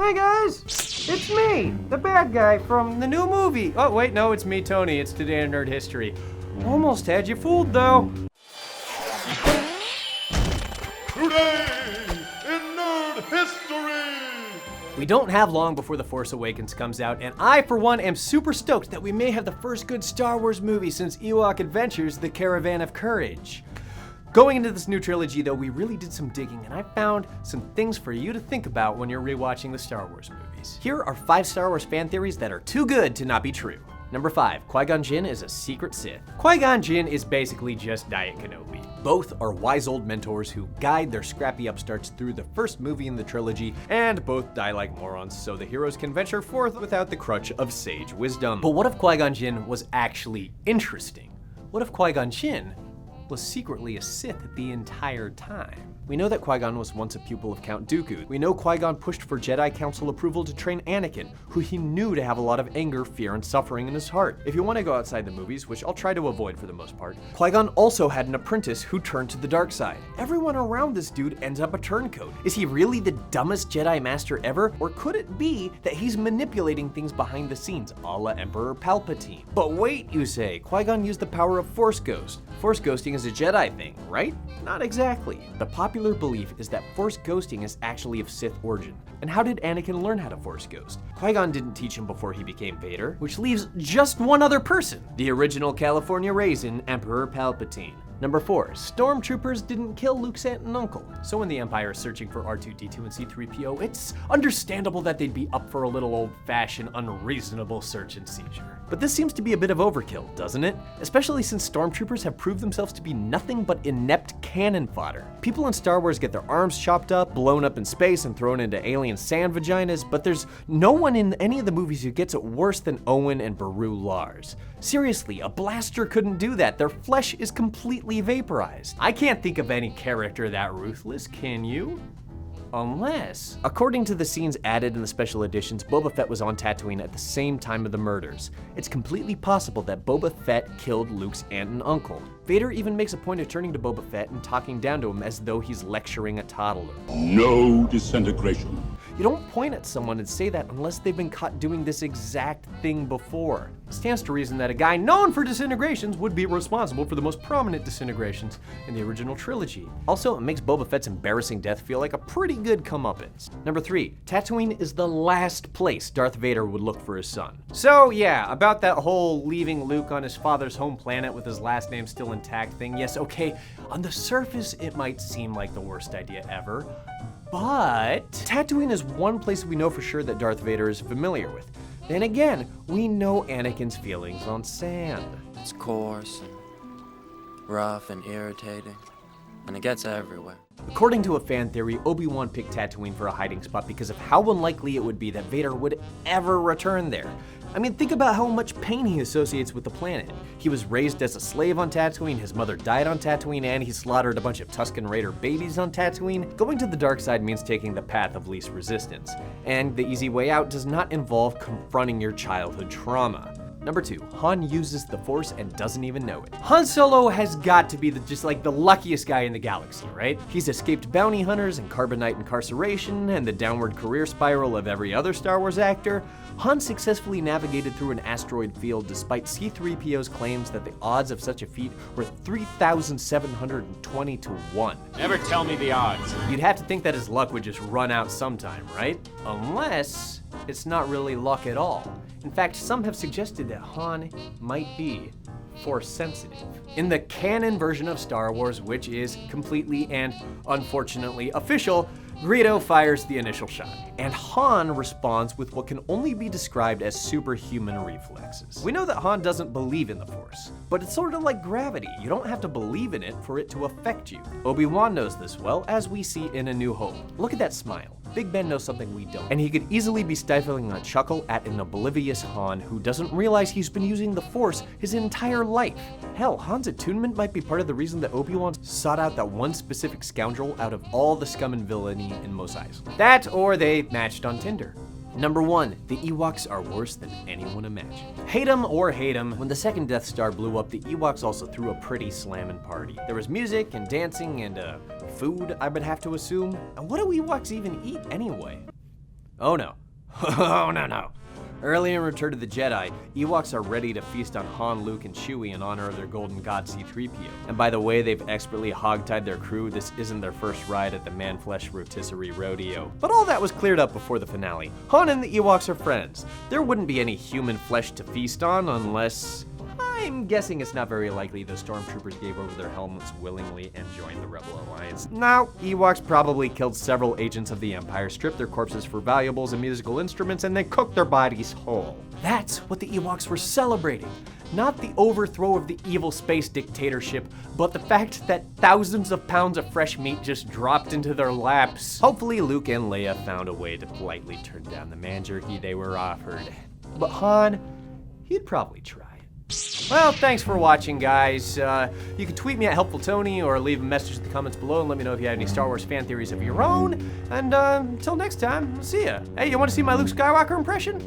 Hi guys, it's me, the bad guy from the new movie. Oh wait, no, it's me, Tony. It's Today in Nerd History. Almost had you fooled though. Today in Nerd History! We don't have long before The Force Awakens comes out, and I, for one, am super stoked that we may have the first good Star Wars movie since Ewok Adventures: The Caravan of Courage. Going into this new trilogy, though, we really did some digging, and I found some things for you to think about when you're rewatching the Star Wars movies. Here are 5 Star Wars fan theories that are too good to not be true. Number 5, Qui-Gon Jinn is a secret Sith. Qui-Gon Jinn is basically just Diet Kenobi. Both are wise old mentors who guide their scrappy upstarts through the first movie in the trilogy, and both die like morons so the heroes can venture forth without the crutch of sage wisdom. But what if Qui-Gon Jinn was actually interesting? What if Qui-Gon Jinn was secretly a Sith the entire time? We know that Qui-Gon was once a pupil of Count Dooku. We know Qui-Gon pushed for Jedi Council approval to train Anakin, who he knew to have a lot of anger, fear, and suffering in his heart. If you want to go outside the movies, which I'll try to avoid for the most part, Qui-Gon also had an apprentice who turned to the dark side. Everyone around this dude ends up a turncoat. Is he really the dumbest Jedi Master ever? Or could it be that he's manipulating things behind the scenes, a la Emperor Palpatine? But wait, you say, Qui-Gon used the power of Force Ghost. Force ghosting is a Jedi thing, right? Not exactly. The popular belief is that Force ghosting is actually of Sith origin. And how did Anakin learn how to Force ghost? Qui-Gon didn't teach him before he became Vader, which leaves just one other person, the original California raisin, Emperor Palpatine. Number 4, stormtroopers didn't kill Luke's aunt and uncle. So when the Empire is searching for R2-D2 and C-3PO, it's understandable that they'd be up for a little old-fashioned, unreasonable search and seizure. But this seems to be a bit of overkill, doesn't it? Especially since stormtroopers have proved themselves to be nothing but inept cannon fodder. People in Star Wars get their arms chopped up, blown up in space, and thrown into alien sand vaginas, but there's no one in any of the movies who gets it worse than Owen and Beru Lars. Seriously, a blaster couldn't do that. Their flesh is completely vaporized. I can't think of any character that ruthless, can you? Unless, according to the scenes added in the special editions, Boba Fett was on Tatooine at the same time of the murders. It's completely possible that Boba Fett killed Luke's aunt and uncle. Vader even makes a point of turning to Boba Fett and talking down to him as though he's lecturing a toddler. No disintegration. You don't point at someone and say that unless they've been caught doing this exact thing before. It stands to reason that a guy known for disintegrations would be responsible for the most prominent disintegrations in the original trilogy. Also, it makes Boba Fett's embarrassing death feel like a pretty good comeuppance. Number 3, Tatooine is the last place Darth Vader would look for his son. So yeah, about that whole leaving Luke on his father's home planet with his last name still intact thing, yes, okay, on the surface it might seem like the worst idea ever, but Tatooine is one place we know for sure that Darth Vader is familiar with. Then again, we know Anakin's feelings on sand. It's coarse and rough and irritating, and it gets everywhere. According to a fan theory, Obi-Wan picked Tatooine for a hiding spot because of how unlikely it would be that Vader would ever return there. I mean, think about how much pain he associates with the planet. He was raised as a slave on Tatooine, his mother died on Tatooine, and he slaughtered a bunch of Tusken Raider babies on Tatooine. Going to the dark side means taking the path of least resistance, and the easy way out does not involve confronting your childhood trauma. Number 2, Han uses the Force and doesn't even know it. Han Solo has got to be just like the luckiest guy in the galaxy, right? He's escaped bounty hunters and carbonite incarceration and the downward career spiral of every other Star Wars actor. Han successfully navigated through an asteroid field despite C-3PO's claims that the odds of such a feat were 3,720 to 1. Never tell me the odds. You'd have to think that his luck would just run out sometime, right? Unless it's not really luck at all. In fact, some have suggested that Han might be Force sensitive. In the canon version of Star Wars, which is completely and unfortunately official, Greedo fires the initial shot, and Han responds with what can only be described as superhuman reflexes. We know that Han doesn't believe in the Force, but it's sort of like gravity. You don't have to believe in it for it to affect you. Obi-Wan knows this well, as we see in A New Hope. Look at that smile. Big Ben knows something we don't, and he could easily be stifling a chuckle at an oblivious Han who doesn't realize he's been using the Force his entire life. Hell, Han's attunement might be part of the reason that Obi-Wan sought out that one specific scoundrel out of all the scum and villainy in Mos Eisley. That, or they matched on Tinder. Number 1, the Ewoks are worse than anyone imagined. Hate 'em or hate 'em, when the second Death Star blew up, the Ewoks also threw a pretty slammin' party. There was music and dancing and food, I would have to assume. And what do Ewoks even eat anyway? Oh no. Oh no. Early in Return of the Jedi, Ewoks are ready to feast on Han, Luke, and Chewie in honor of their golden god C-3PO. And by the way, they've expertly hogtied their crew. This isn't their first ride at the Man-Flesh Rotisserie Rodeo. But all that was cleared up before the finale. Han and the Ewoks are friends. There wouldn't be any human flesh to feast on unless... I'm guessing it's not very likely the stormtroopers gave over their helmets willingly and joined the Rebel Alliance. Now, Ewoks probably killed several agents of the Empire, stripped their corpses for valuables and musical instruments, and then cooked their bodies whole. That's what the Ewoks were celebrating. Not the overthrow of the evil space dictatorship, but the fact that thousands of pounds of fresh meat just dropped into their laps. Hopefully Luke and Leia found a way to politely turn down the man jerky they were offered. But Han, he'd probably try. Well, thanks for watching, guys. You can tweet me at HelpfulTony or leave a message in the comments below and let me know if you have any Star Wars fan theories of your own. And until next time, see ya. Hey, you want to see my Luke Skywalker impression?